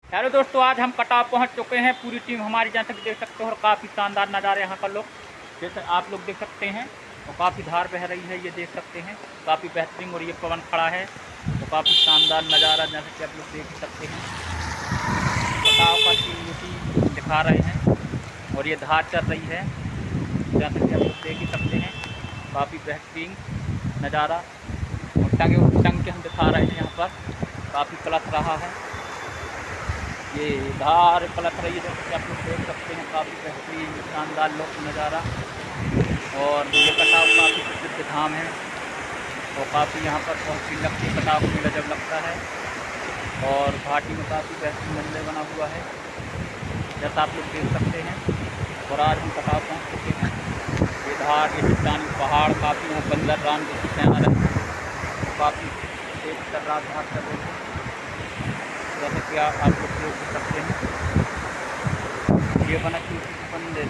Hello दोस्तों, आज हम कटाव पहुंच चुके हैं। पूरी टीम हमारी, जैसे कि देख सकते हो, और काफ़ी शानदार नज़ारे यहाँ का लोग जैसे आप लोग देख सकते हैं। और काफ़ी धार बह रही है, ये देख सकते हैं, काफ़ी बेहतरीन। और ये पवन खड़ा है, तो काफ़ी शानदार नज़ारा जैसे कि आप लोग देख सकते हैं। कटाव का सीन दिखा रहे हैं और ये धार चल रही है, जैसे कि आप लोग देख ही सकते हैं। काफ़ी बेहतरीन नज़ारा। और टंग के हम दिखा रहे हैं यहाँ पर, काफ़ी पलट रहा है। ये धार पलट रही है, जैसे कि आप लोग देख सकते हैं। काफ़ी बेहतरीन शानदार लोक नज़ारा। और ये कटाव काफ़ी प्रसिद्ध धाम है, और काफ़ी यहाँ पर बहुत भीड़ लगती है कटाव का मेला जब लगता है। और घाटी में काफ़ी बेहतरीन मंदिर बना हुआ है, जैसा आप लोग देख सकते हैं। और आज हम कटाव पहुँच चुके हैं। ये धार, ये चट्टानी पहाड़, काफ़ी यहाँ बंदर रान जो तैयार है, काफ़ी तेज चल रहा धार चल रही है, जैसे कि आप लोग देख सकते हैं। ये बना मंदिर।